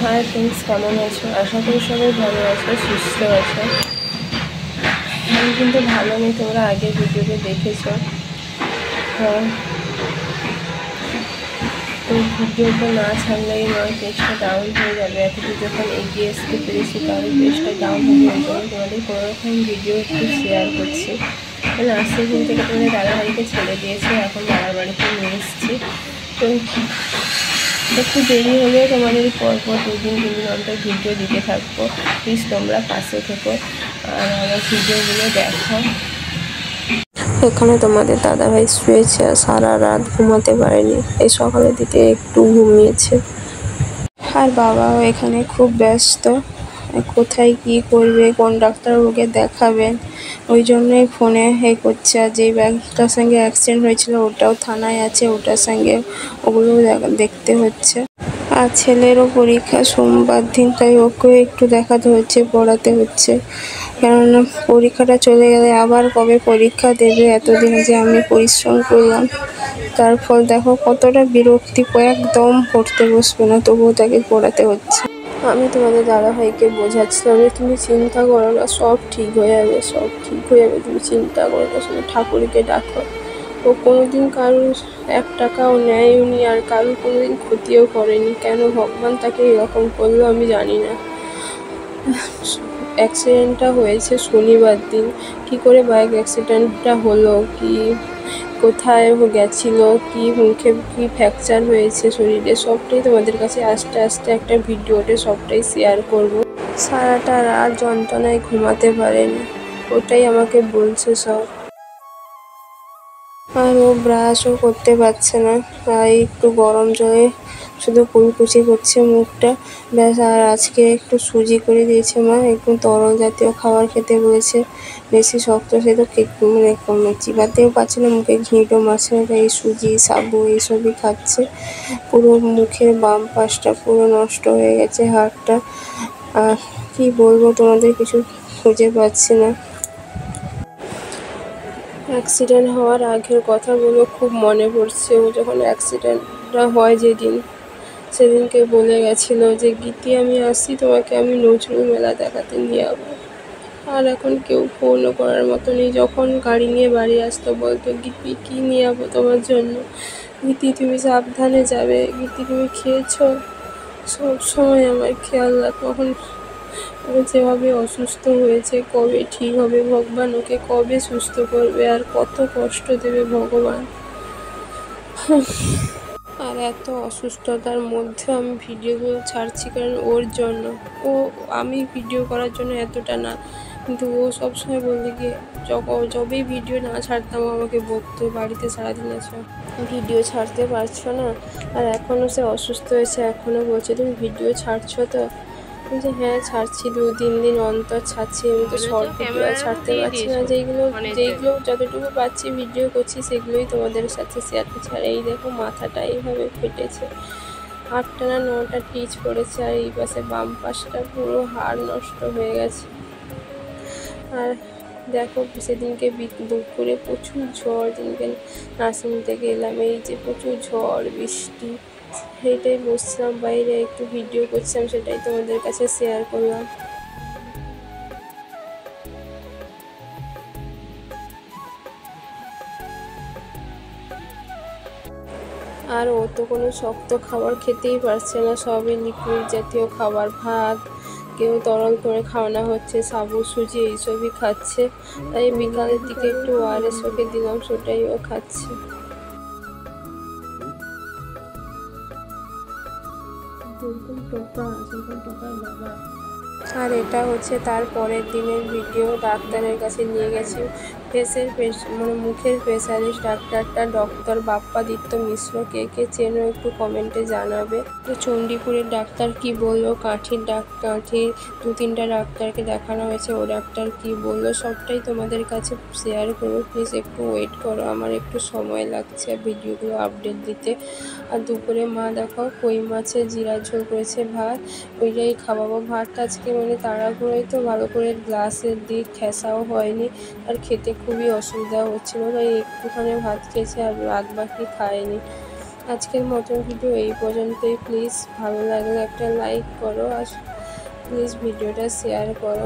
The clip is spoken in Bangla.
হাই ফ্রেন্ডস, কেমন আছো? আশা করি সবাই ভালো আছো, সুস্থ আছো। আমি কিন্তু ভালো নেই, তোমরা আগের ভিডিওতে দেখেছো। হ্যাঁ, তো ভিডিওটা না ছাড়লেই নয়, পেজটা ডাউন হয়ে যাবে। এতটুকু যখন এগিয়ে আসতে পেরেছি তাহলে পেজটা ডাউন হবে। ওই জন্য তোমাদের কোনো রকম ভিডিও একটু শেয়ার করছি। মানে আজকের দিন থেকে তোমাদের দাদাভাইকে ছেড়ে দিয়েছে, এখন বাবার বাড়িতে নিয়ে এসেছি। তো একটু দেরি হলেও তোমাদের পরপর 2-3 দিন অন্তর ভিডিও দিতে থাকবো। প্লিজ তোমরা পাশে থেকো আর আমার ভিডিওগুলো দেখো। এখানে তোমাদের দাদাভাই শুয়েছে, সারা রাত ঘুমাতে পারেনি, এই সকালের দিকে একটু ঘুমিয়েছে। আর বাবাও এখানে খুব ব্যস্ত, কোথায় কি করবে, কোন ডাক্তারবাবুকে দেখাবেন, ওই জন্যই ফোনে করছে। আর যেই ব্যাগটার সঙ্গে অ্যাক্সিডেন্ট হয়েছিল ওটাও থানায় আছে, ওটার সঙ্গে ওগুলোও দেখতে হচ্ছে। আর ছেলেরও পরীক্ষা সোমবার দিন, তাই ওকেও একটু দেখাতে হচ্ছে, পড়াতে হচ্ছে। কেননা পরীক্ষাটা চলে গেলে আবার কবে পরীক্ষা দেবে, এতদিন যে আমি পরিশ্রম করলাম তার ফল দেখো কতটা বিরক্তি, একদম পড়তে বসবে না, তবুও তাকে পড়াতে হচ্ছে। আমি তোমাদের দাদাভাইকে বোঝাচ্ছিলাম যে তুমি চিন্তা করো না, সব ঠিক হয়ে যাবে, সব ঠিক হয়ে যাবে, তুমি চিন্তা করো না, শুধু ঠাকুরকে ডাকো। ও কোনোদিন কারোর 1 টাকাও নেয়নি আর কারোর কোনোদিন ক্ষতিও করেনি। কেন ভগবান তাকে এরকম করলো আমি জানি না। অ্যাক্সিডেন্টটা হয়েছে শনিবার দিন। কি করে বাইক অ্যাক্সিডেন্টটা হলো, কি কোথায় গেছিল, কি মুখে কি ফ্র্যাকচার হয়েছে শরীরে, সবটাই তোমাদের কাছে আস্তে আস্তে একটা ভিডিওতে সবটাই শেয়ার করব। সারাটা রাত যন্ত্রণায় ঘুমাতে পারেনি, ওটাই আমাকে বলছে সব। আর ও ব্রাশও করতে পারছে না, আর একটু গরম জলে শুধু কুলকুচি করছে মুখটা, ব্যাস। আর আজকে একটু সুজি করে দিয়েছে মা, একটু তরল জাতীয় খাবার খেতে বলেছে, বেশি শক্ত সে তো চিবাতেও পারছে না, মুখে ঘিঁটো মারছে না, তাই সুজি সাবু এইসবই খাচ্ছে। পুরো মুখের বাম পাশটা পুরো নষ্ট হয়ে গেছে, হাড়টা। আর কি বলবো তোমাদের, কিছু খুঁজে পাচ্ছি না। অ্যাক্সিডেন্ট হওয়ার আগের কথাগুলো খুব মনে পড়ছে। ও যখন অ্যাক্সিডেন্টটা হয় যেদিন, সেদিনকে বলে গেছিলো যে গীতি আমি আসছি, তোমাকে আমি নজরুল মেলা দেখাতে নিয়ে যাবো। আর এখন কেউ ফোনও করার মতো নেই। যখন গাড়ি নিয়ে বাড়ি আসতো বলতো গীতি কী নিয়ে যাবো তোমার জন্য, গীতি তুমি সাবধানে যাবে, গীতি তুমি খেয়েছো, সব সময় আমার খেয়াল রাখো। এখন ও যেভাবে অসুস্থ হয়েছে, কবে ঠিক হবে ভগবান, ওকে কবে সুস্থ করবে, আর কত কষ্ট দেবে ভগবান। আর এত অসুস্থতার মধ্যে আমি ভিডিওগুলো ছাড়ছি কারণ ওর জন্য। আমি ভিডিও করার জন্য এতটা না, কিন্তু ও সবসময় বলতে গিয়ে যবেই ভিডিও না ছাড়তাম আমাকে বকতো, বাড়িতে সারাদিন আছো ভিডিও ছাড়তে পারছো না। আর এখনও সে অসুস্থ হয়েছে, এখনও বলছে তুমি ভিডিও ছাড়ছো তো? বলছে হ্যাঁ ছাড়ছি, 2-3 দিন অন্তর ছাড়ছি। আমি তো শর্ট ভিডিও ছাড়তে পারছি না, যেইগুলো যতটুকু পাচ্ছি ভিডিও করছি সেগুলোই তোমাদের সাথে শেয়ার করছি। আর এই দেখো মাথাটা এইভাবে ফেটেছে, 8টা না 9টা টিচ পড়েছে, আর এই পাশে বাম পাশটা পুরো হাড় নষ্ট হয়ে গেছে। আর দেখো সেদিনকে দুপুরে প্রচুর ঝড়, যেদিনকে নার্সিং থেকে এলাম, এই যে প্রচুর ঝড় বৃষ্টি, সেইটাই বসছিলাম বাইরে একটু ভিডিও করছিলাম, সেটাই তোমাদের কাছে শেয়ার করলাম। আর ও তো কোনো শক্ত খাবার খেতেই পারছে না, সবই লিকুইড জাতীয় খাবার, ভাত, কেউ তরল করে খাওয়ানো হচ্ছে, সাবু সুজি এইসবই খাচ্ছে। তাই বিকালের দিকে একটু ORS ওকে দিলাম, সেটাই ও খাচ্ছে। আর এটা হচ্ছে তার পরের দিনের ভিডিও। ডাক্তারের কাছে নিয়ে গেছি, মানে মুখের স্পেশালিস্ট ডাক্তারটা ডক্টর বাপ্পাদিত্য মিশ্র। কে কে চেনো একটু কমেন্টে জানাবে। তো চণ্ডীপুরের ডাক্তার কি বললো, কাঠির 2-3টা ডাক্তারকে দেখানো হয়েছে, ও ডাক্তার কি বললো সবটাই তোমাদের কাছে শেয়ার করবো। প্লিজ একটু ওয়েট করো, আমার একটু সময় লাগছে ভিডিওগুলো আপডেট দিতে। আর দুপুরে মা দেখো কই মাছের জিরা ঝোল করেছে, ভাত, ওইটাই খাওয়াবো। ভাতটা আজকে মানে তাড়াহুড়োই তো, ভালো করে গ্লাসের দিক ঠেসাও হয়নি, আর খেতে খুবই অসুবিধা হচ্ছিলো, তাই একটুখানি ভাত খেয়েছে আর বাদ বাকি খায়নি। আজকের মতন ভিডিও এই পর্যন্তই। প্লিজ ভালো লাগলে একটা লাইক করো আর প্লিজ ভিডিওটা শেয়ার করো।